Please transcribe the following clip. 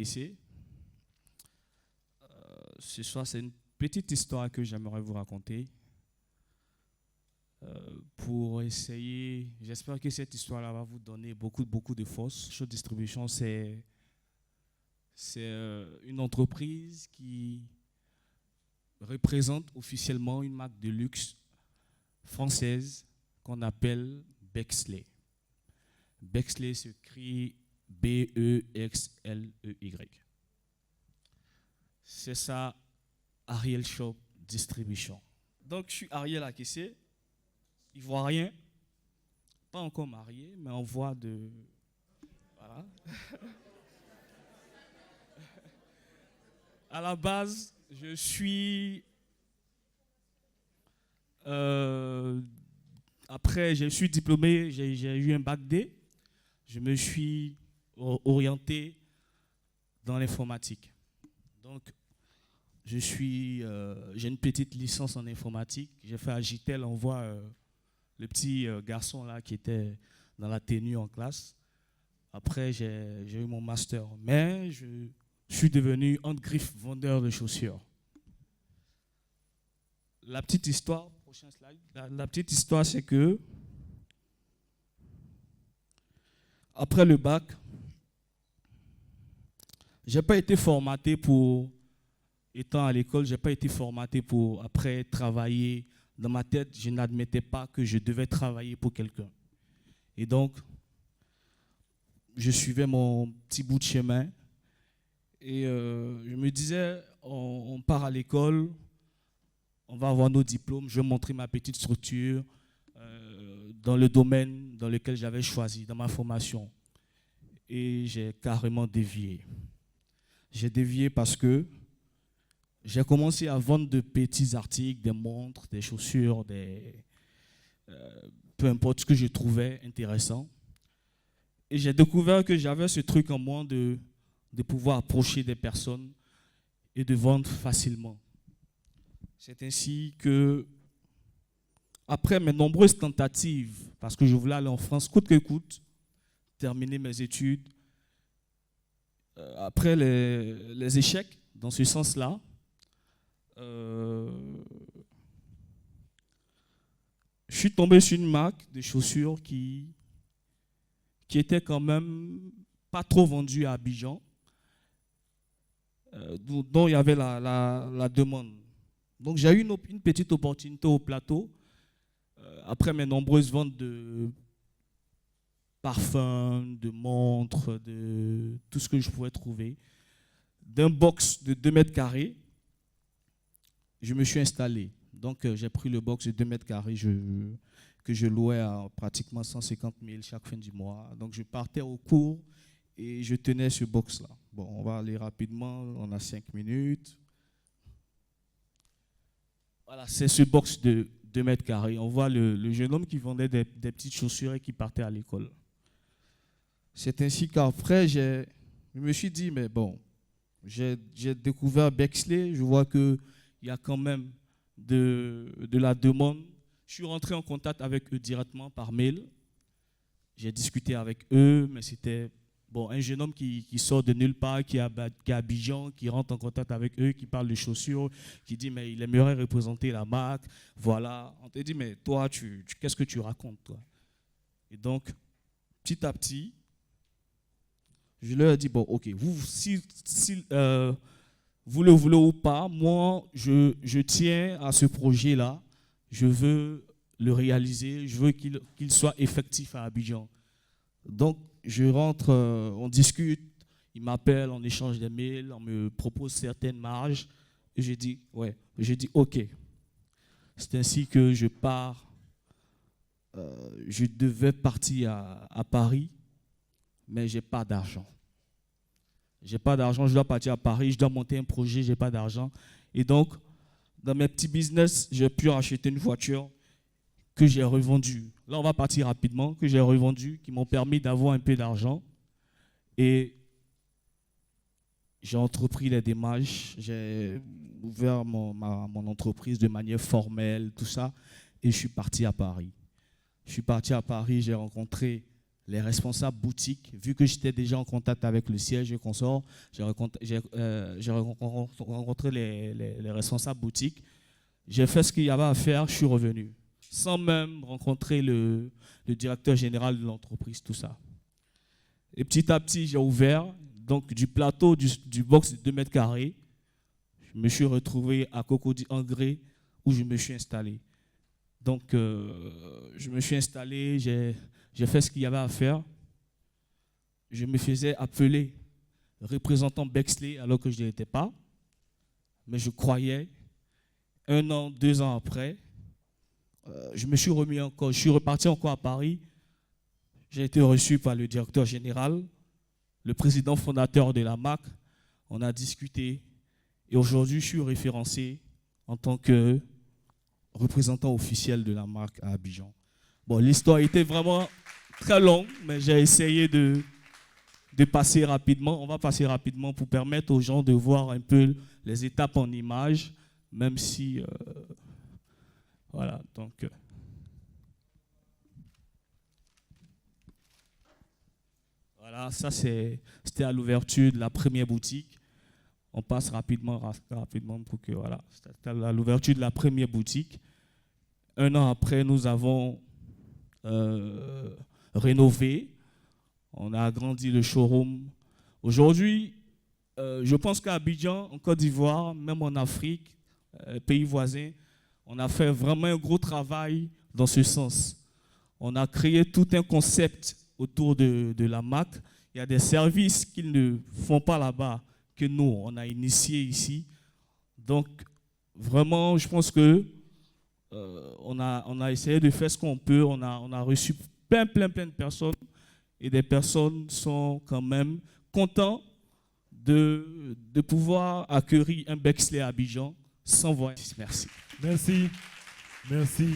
Akessé. Ce soir, c'est une petite histoire que j'aimerais vous raconter pour essayer. J'espère que cette histoire-là va vous donner beaucoup de force. Show Distribution, c'est une entreprise qui représente officiellement une marque de luxe française qu'on appelle Bexley. Bexley s'écrit Bexley. C'est ça, Ariel Shop Distribution. Donc, je suis Ariel Akessé, ivoirien, pas encore marié, mais en voie de... Voilà. À la base, je suis... après, je suis diplômé, j'ai eu un bac D. Je me suis orienté dans l'informatique. Donc, j'ai une petite licence en informatique. J'ai fait à Gitel, on voit le petit garçon là qui était dans la tenue en classe. Après, j'ai eu mon master. Mais je suis devenu handgriffe vendeur de chaussures. La petite histoire, prochain slide. La petite histoire, c'est que après le bac, j'ai pas été formaté pour, étant à l'école, j'ai pas été formaté pour après travailler. Dans ma tête, je n'admettais pas que je devais travailler pour quelqu'un. Et donc, je suivais mon petit bout de chemin et je me disais, on part à l'école, on va avoir nos diplômes, je vais montrer ma petite structure dans le domaine dans lequel j'avais choisi, dans ma formation. Et j'ai carrément dévié. J'ai dévié parce que j'ai commencé à vendre de petits articles, des montres, des chaussures, peu importe ce que je trouvais intéressant. Et j'ai découvert que j'avais ce truc en moi de pouvoir approcher des personnes et de vendre facilement. C'est ainsi que, après mes nombreuses tentatives, parce que je voulais aller en France coûte que coûte, terminer mes études, après les échecs dans ce sens-là, je suis tombé sur une marque de chaussures qui était quand même pas trop vendue à Abidjan, dont il y avait la demande. Donc j'ai eu une petite opportunité au plateau, après mes nombreuses ventes de parfums, de montres, de tout ce que je pouvais trouver, d'un box de 2 mètres carrés, je me suis installé. Donc j'ai pris le box de 2 mètres carrés que je louais à pratiquement 150 000 chaque fin du mois. Donc je partais au cours et je tenais ce box-là. Bon, on va aller rapidement, on a 5 minutes. Voilà, c'est ce box de 2 mètres carrés. On voit le jeune homme qui vendait des petites chaussures et qui partait à l'école. C'est ainsi qu'après, je me suis dit, mais bon, j'ai découvert Bexley, je vois qu'il y a quand même de la demande. Je suis rentré en contact avec eux directement par mail. J'ai discuté avec eux, mais c'était bon, un jeune homme qui sort de nulle part, qui est à Abidjan, qui rentre en contact avec eux, qui parle de chaussures, qui dit mais il aimerait représenter la marque. Voilà, on te dit mais toi, qu'est-ce que tu racontes toi? Et donc, petit à petit, je leur ai dit bon, ok, si vous le voulez ou pas, moi, je tiens à ce projet-là. Je veux le réaliser. Je veux qu'il soit effectif à Abidjan. Donc, je rentre, on discute. Il m'appelle, on échange des mails, on me propose certaines marges. Et je dis, ouais. Je dis, ok. C'est ainsi que je pars. Je devais partir à Paris, mais je n'ai pas d'argent. Je n'ai pas d'argent, je dois partir à Paris, je dois monter un projet, je n'ai pas d'argent. Et donc, dans mes petits business, j'ai pu acheter une voiture que j'ai revendue. Là, on va partir rapidement, que j'ai revendue, qui m'ont permis d'avoir un peu d'argent. Et j'ai entrepris les démarches, j'ai ouvert mon entreprise de manière formelle, tout ça, et je suis parti à Paris. Je suis parti à Paris, j'ai rencontré les responsables boutiques. Vu que j'étais déjà en contact avec le siège et consort, j'ai rencontré les responsables boutiques. J'ai fait ce qu'il y avait à faire, je suis revenu, sans même rencontrer le directeur général de l'entreprise, tout ça. Et petit à petit, j'ai ouvert, donc du plateau du box de 2 mètres carrés, je me suis retrouvé à Cocody Engrais, où je me suis installé. Donc, je me suis installé, j'ai fait ce qu'il y avait à faire. Je me faisais appeler représentant Bexley alors que je n'y étais pas. Mais je croyais, 1 an, 2 ans après, je me suis remis encore, je suis reparti encore à Paris. J'ai été reçu par le directeur général, le président fondateur de la marque. On a discuté et aujourd'hui, je suis référencé en tant que représentant officiel de la marque à Abidjan. Bon, l'histoire était vraiment très longue, mais j'ai essayé de passer rapidement. On va passer rapidement pour permettre aux gens de voir un peu les étapes en images, même si... voilà, donc... voilà, ça c'était à l'ouverture de la première boutique. On passe rapidement pour que... Voilà, c'était à l'ouverture de la première boutique. 1 an après, nous avons rénové. On a agrandi le showroom. Aujourd'hui, je pense qu'à Abidjan, en Côte d'Ivoire, même en Afrique, pays voisins, on a fait vraiment un gros travail dans ce sens. On a créé tout un concept autour de la marque. Il y a des services qu'ils ne font pas là-bas, que nous, on a initié ici. Donc, vraiment, je pense que on a essayé de faire ce qu'on peut. On a reçu plein de personnes et des personnes sont quand même contents de pouvoir accueillir un Bexley à Abidjan sans voix. Merci. Merci. Merci.